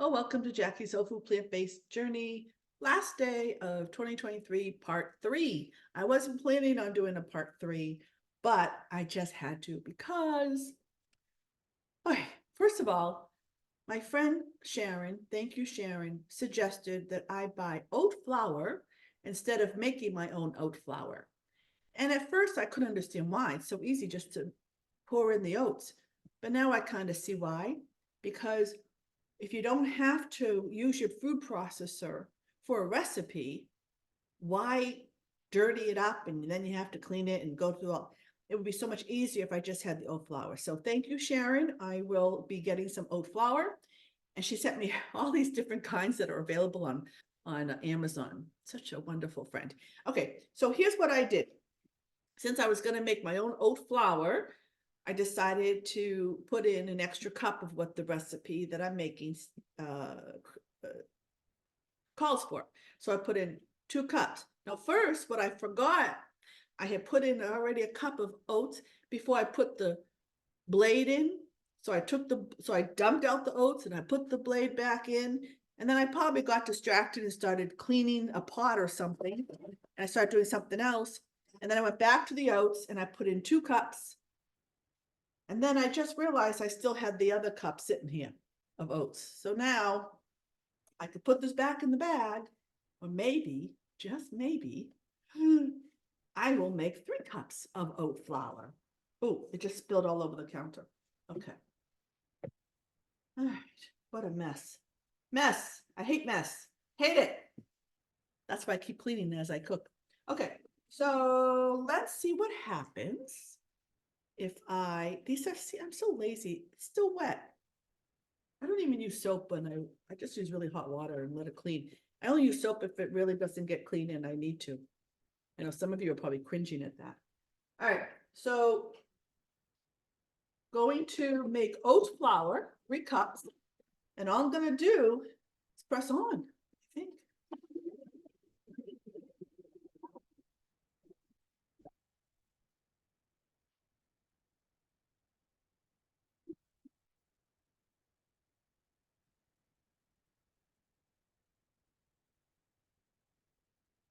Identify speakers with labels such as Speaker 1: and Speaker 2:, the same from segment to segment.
Speaker 1: Oh, welcome to Jacki's Soul Food Plant-Based Journey. Last day of 2023, part 3. I wasn't planning on doing a part 3, but I just had to because, okay, first of all, my friend Sharon, thank you, Sharon, suggested that I buy oat flour instead of making my own oat flour. And at first, I couldn't understand why. It's so easy just to pour in the oats. But now I kind of see why. Because if you don't have to use your food processor for a recipe, why dirty it up and then you have to clean it and go through all? It would be so much easier if I just had the oat flour. So thank you, Sharon. I will be getting some oat flour. And she sent me all these different kinds that are available on Amazon. Such a wonderful friend. Okay, so here's what I did. Since I was going to make my own oat flour, I decided to put in an extra cup of what the recipe that I'm making calls for. So I put in 2 cups. Now, first, what I forgot, I had put in already a cup of oats before I put the blade in. So I dumped out the oats and I put the blade back in. And then I probably got distracted and started cleaning a pot or something. And I started doing something else. And then I went back to the oats and I put in 2 cups. And then I just realized I still had the other cup sitting here of oats. So now I could put this back in the bag, or maybe, just maybe, I will make 3 cups of oat flour. Oh, it just spilled all over the counter. Okay. All right. What a mess. Mess. I hate mess. Hate it. That's why I keep cleaning as I cook. Okay. So let's see what happens if I'm so lazy. It's still wet. I don't even use soap when I just use really hot water and let it clean. I only use soap if it really doesn't get clean and I need to. I know some of you are probably cringing at that. All right, so going to make oat flour, 3 cups, and all I'm gonna do is press on, I think.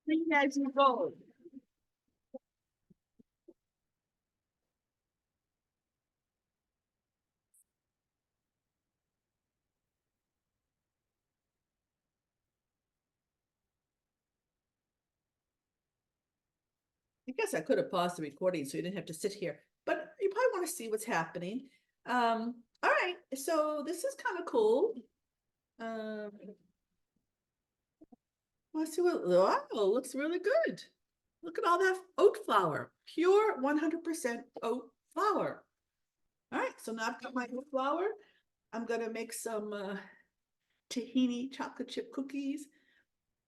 Speaker 1: Clean as you go. I guess I could have paused the recording so you didn't have to sit here, but you probably want to see what's happening. All right, so this is kind of cool. Um, let's see what, wow, looks really good. Look at all that oat flour, pure 100% oat flour. All right, so now I've got my oat flour. I'm gonna make some tahini chocolate chip cookies,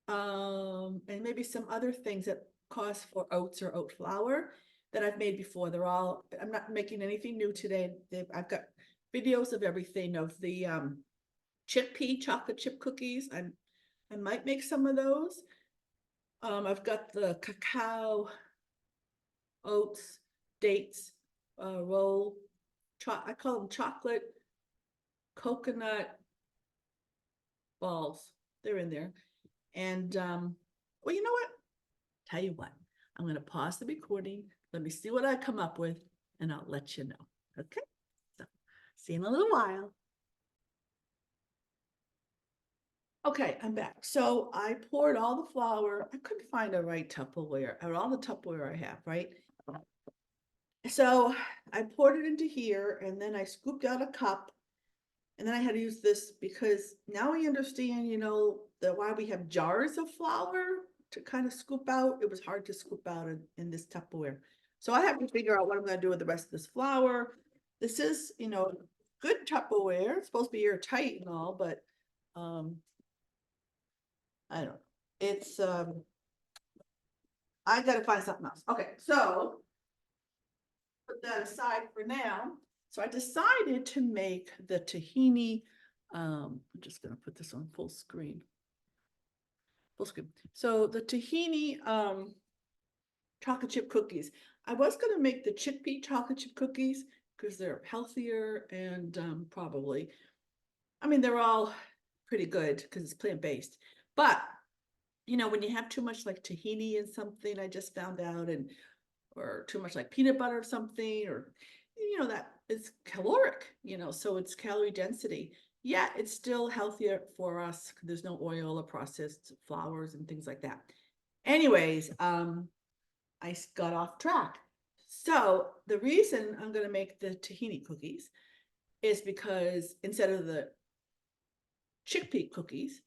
Speaker 1: and maybe some other things that cost for oats or oat flour that I've made before. I'm not making anything new today. I've got videos of everything of the chickpea chocolate chip cookies. I might make some of those. I've got the cacao, oats, dates, roll. I call them chocolate coconut balls. They're in there. And well, you know what? Tell you what, I'm going to pause the recording. Let me see what I come up with, and I'll let you know. Okay? So, see you in a little while. Okay, I'm back. So I poured all the flour. I couldn't find the right Tupperware, or all the Tupperware I have, right? So I poured it into here, and then I scooped out a cup, and then I had to use this because now we understand, that why we have jars of flour to kind of scoop out. It was hard to scoop out in this Tupperware. So I have to figure out what I'm going to do with the rest of this flour. This is, good Tupperware. It's supposed to be airtight and all, but I don't know. It's I got to find something else. Okay, so put that aside for now. So I decided to make the tahini. I'm just going to put this on full screen. Full screen. So the tahini chocolate chip cookies. I was going to make the chickpea chocolate chip cookies because they're healthier and probably, I mean, they're all pretty good because it's plant-based. But, you know, when you have too much like tahini in something, I just found out, or too much like peanut butter or something, or, you know, that is caloric, you know, so it's calorie density. Yeah, it's still healthier for us. There's no oil or processed flours and things like that. Anyways, I got off track. So the reason I'm going to make the tahini cookies is because instead of the chickpea cookies,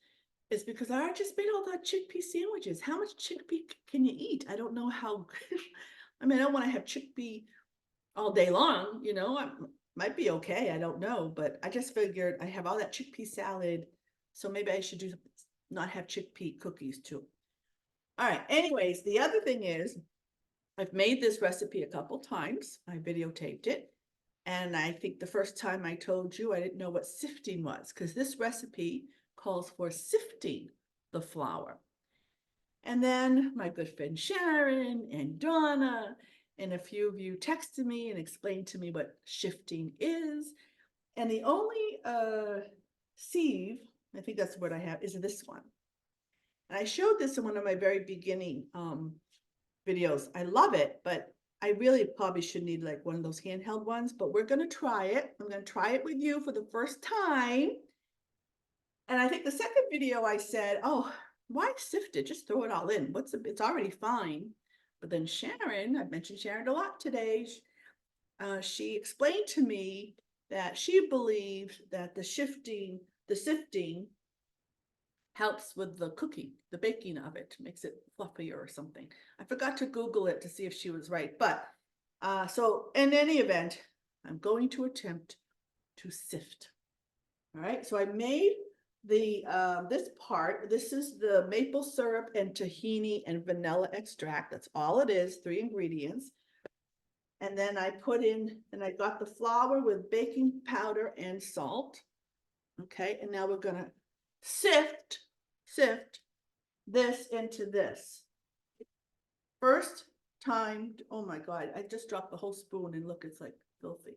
Speaker 1: is because I just made all that chickpea sandwiches. How much chickpea can you eat? I don't know how. I mean, I don't want to have chickpea all day long, you know, I might be okay. I don't know, but I just figured I have all that chickpea salad. So maybe I should not have chickpea cookies too. All right. Anyways, the other thing is I've made this recipe a couple times. I videotaped it. And I think the first time I told you I didn't know what sifting was, because this recipe calls for sifting the flour. And then my good friend Sharon and Donna and a few of you texted me and explained to me what shifting is. And the only sieve, I think that's what I have, is this one. And I showed this in one of my very beginning videos. I love it, but I really probably should need like one of those handheld ones, but we're going to try it. I'm going to try it with you for the first time. And I think the second video I said, oh, why sift it? Just throw it all in. It's already fine. But then Sharon, I've mentioned Sharon a lot today. She explained to me that she believes that the sifting helps with the cooking, the baking of it, makes it fluffier or something. I forgot to Google it to see if she was right. But so in any event, I'm going to attempt to sift. All right, so I made this part. This is the maple syrup and tahini and vanilla extract. That's all it is, 3 ingredients. And then I put in, and I got the flour with baking powder and salt. Okay, and now we're gonna sift this into this. First time, oh my God, I just dropped the whole spoon and look, it's like filthy.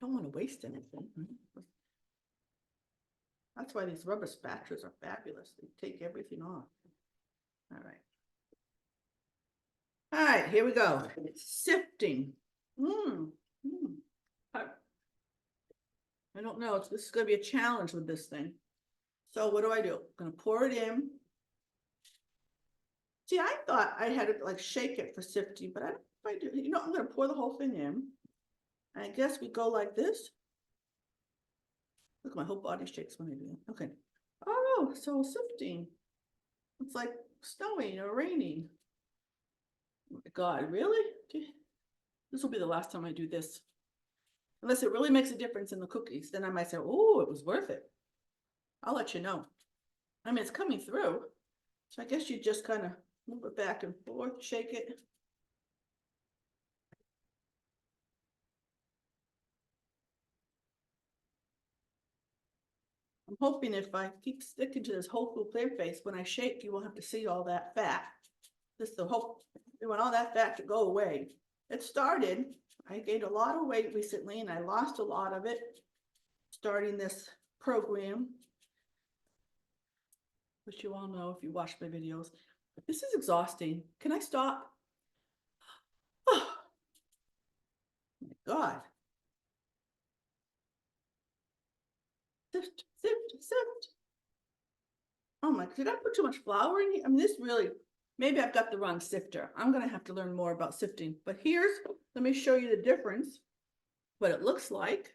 Speaker 1: Don't want to waste anything. That's why these rubber spatulas are fabulous. They take everything off. All right. All right, here we go. Sifting. I don't know. This is going to be a challenge with this thing. So what do? I'm going to pour it in. See, I thought I had to like shake it for sifting, but I don't know if I do. You know, I'm going to pour the whole thing in. And I guess we go like this. Look, my whole body shakes when I do it. Okay. Oh, so sifting. It's like snowing or raining. Oh my God, really? This will be the last time I do this. Unless it really makes a difference in the cookies, then I might say, oh, it was worth it. I'll let you know. I mean, it's coming through. So I guess you just kind of move it back and forth, shake it. I'm hoping if I keep sticking to this whole food plant face, when I shake, you won't have to see all that fat. This is the hope. We want all that fat to go away. It started, I gained a lot of weight recently and I lost a lot of it starting this program, which you all know if you watch my videos. This is exhausting. Can I stop? Oh my God. Sift. Oh my, did I put too much flour in here? I mean, this really, maybe I've got the wrong sifter. I'm going to have to learn more about sifting. But let me show you the difference, what it looks like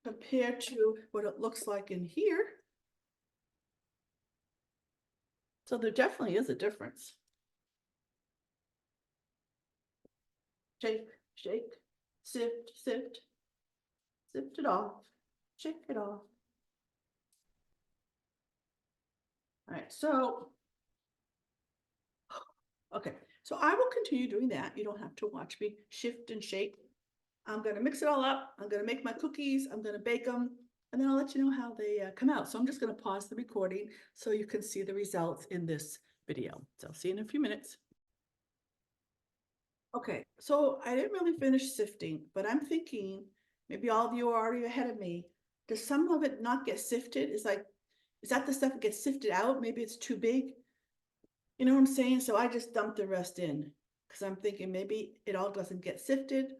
Speaker 1: compared to what it looks like in here. So there definitely is a difference. Shake, sift, sift it off, shake it off. All right, so, okay, so I will continue doing that. You don't have to watch me shift and shake. I'm going to mix it all up. I'm going to make my cookies. I'm going to bake them, and then I'll let you know how they come out. So I'm just going to pause the recording so you can see the results in this video. So I'll see you in a few minutes. Okay, so I didn't really finish sifting, but I'm thinking maybe all of you are already ahead of me. Does some of it not get sifted? Is that the stuff that gets sifted out? Maybe it's too big. You know what I'm saying? So I just dumped the rest in because I'm thinking maybe it all doesn't get sifted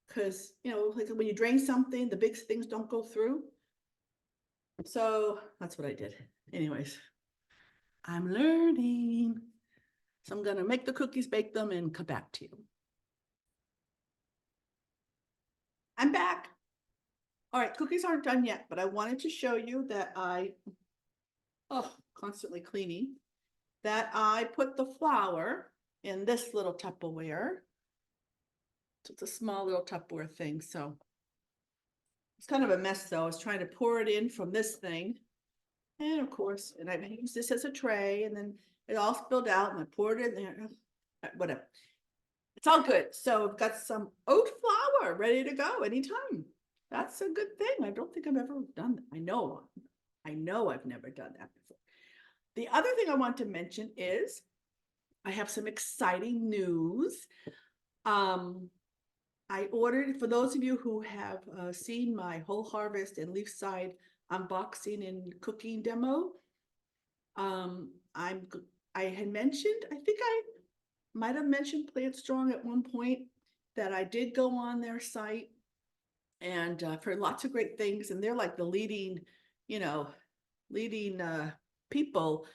Speaker 1: because, like when you drain something, the big things don't go through. So that's what I did. Anyways, I'm learning. So I'm going to make the cookies, bake them, and come back to you. I'm back. All right, cookies aren't done yet, but I wanted to show you that constantly cleaning, that I put the flour in this little Tupperware. So it's a small little Tupperware thing. So it's kind of a mess though. I was trying to pour it in from this thing. And of course, and I used this as a tray and then it all spilled out and I poured it in there. Whatever. It's all good. So I've got some oat flour ready to go anytime. That's a good thing. I don't think I've ever done that. I know I've never done that before. The other thing I want to mention is I have some exciting news. I ordered, for those of you who have seen my Whole Harvest and Leafside unboxing and cooking demo, I had mentioned, I think I might have mentioned Plant Strong at one point, that I did go on their site and for lots of great things. And they're like the leading people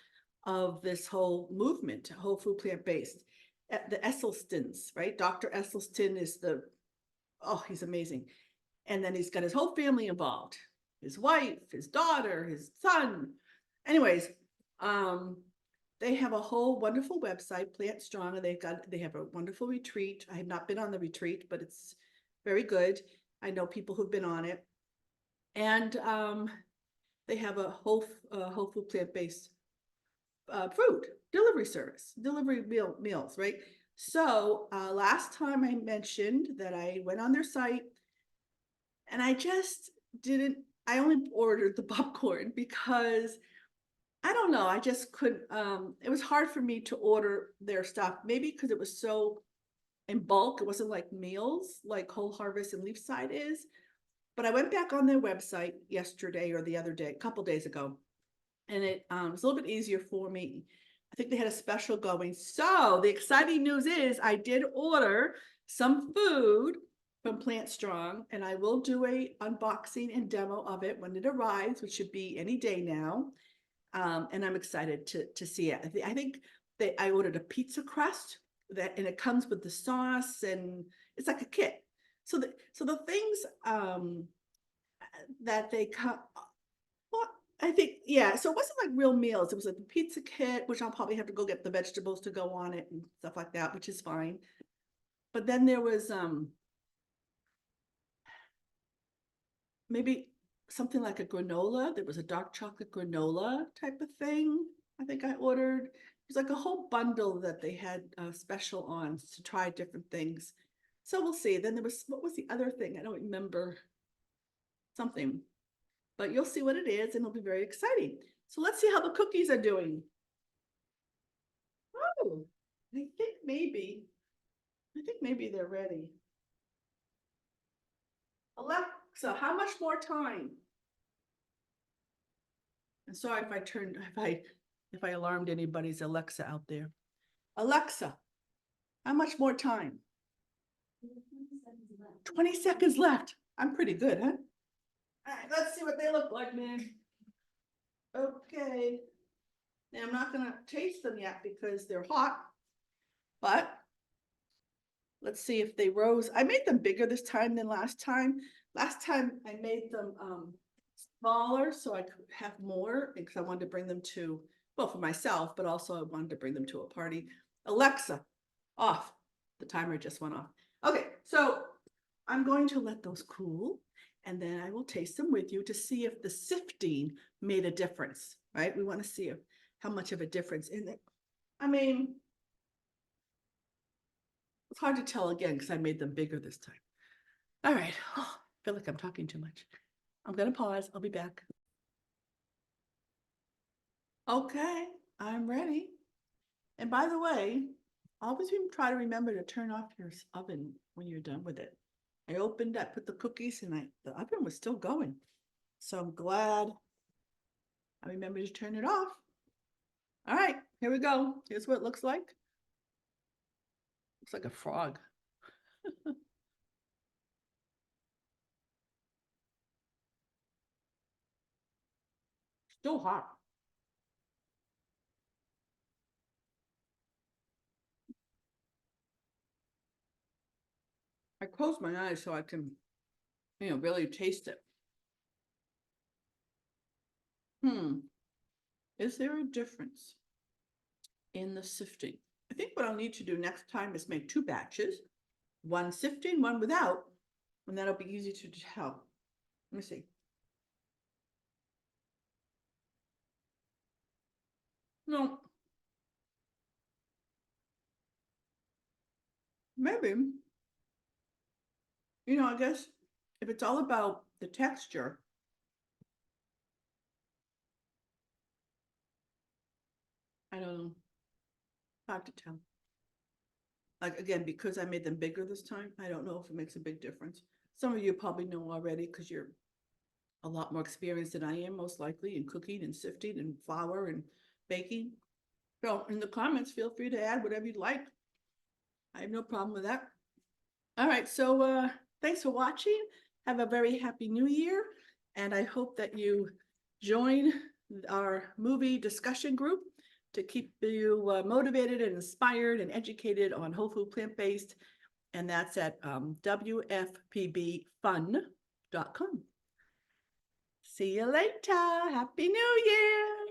Speaker 1: of this whole movement, whole food plant-based. The Esselstyns, right? Dr. Esselstyn is he's amazing. And then he's got his whole family involved, his wife, his daughter, his son. Anyways, they have a whole wonderful website, Plant Strong, and they have a wonderful retreat. I have not been on the retreat, but it's very good. I know people who've been on it. And they have a whole food plant-based food delivery service, delivery meals, right? So last time I mentioned that I went on their site and I only ordered the popcorn because I don't know, I just couldn't, it was hard for me to order their stuff, maybe because it was so in bulk, it wasn't like meals like Whole Harvest and Leafside is. But I went back on their website yesterday or the other day, a couple days ago, and it was a little bit easier for me. I think they had a special going. So the exciting news is I did order some food from Plant Strong, and I will do a unboxing and demo of it when it arrives, which should be any day now. And I'm excited to see it. I think I ordered a pizza crust and it comes with the sauce and it's like a kit. So the things that they come, well, I think, yeah, so it wasn't like real meals. It was like the pizza kit, which I'll probably have to go get the vegetables to go on it and stuff like that, which is fine. But then there was maybe something like a granola. There was a dark chocolate granola type of thing I think I ordered. It was like a whole bundle that they had special on to try different things. So we'll see. Then what was the other thing? I don't remember. Something. But you'll see what it is and it'll be very exciting. So let's see how the cookies are doing. Oh, I think maybe they're ready. Alexa, how much more time? And sorry if I alarmed anybody's Alexa out there. Alexa, how much more time? 20 seconds left. I'm pretty good, huh? All right, let's see what they look like, man. Okay. Now I'm not gonna taste them yet because they're hot, but let's see if they rose. I made them bigger this time than last time. Last time I made them smaller so I could have more because I wanted to bring them to, well, for myself, but also I wanted to bring them to a party. Alexa, off. The timer just went off. Okay, so I'm going to let those cool and then I will taste them with you to see if the sifting made a difference, right? We want to see how much of a difference in it. I mean, it's hard to tell again because I made them bigger this time. All right. Oh, I feel like I'm talking too much. I'm going to pause. I'll be back. Okay, I'm ready. And by the way, always try to remember to turn off your oven when you're done with it. I opened, I put the cookies, and the oven was still going. So I'm glad I remembered to turn it off. All right, here we go. Here's what it looks like. Looks like a frog. Still hot. I close my eyes so I can, really taste it. Is there a difference in the sifting? I think what I'll need to do next time is make 2 batches, one sifting, one without, and that'll be easy to tell. Let me see. No, maybe, I guess if it's all about the texture, I don't know. Hard to tell. Like, again, because I made them bigger this time, I don't know if it makes a big difference. Some of you probably know already because you're a lot more experienced than I am, most likely, in cooking and sifting and flour and baking. So in the comments, feel free to add whatever you'd like. I have no problem with that. All right, so thanks for watching. Have a very happy new year. And I hope that you join our movie discussion group to keep you motivated and inspired and educated on whole food plant-based. And that's at WFPBfun.com. See you later. Happy New Year.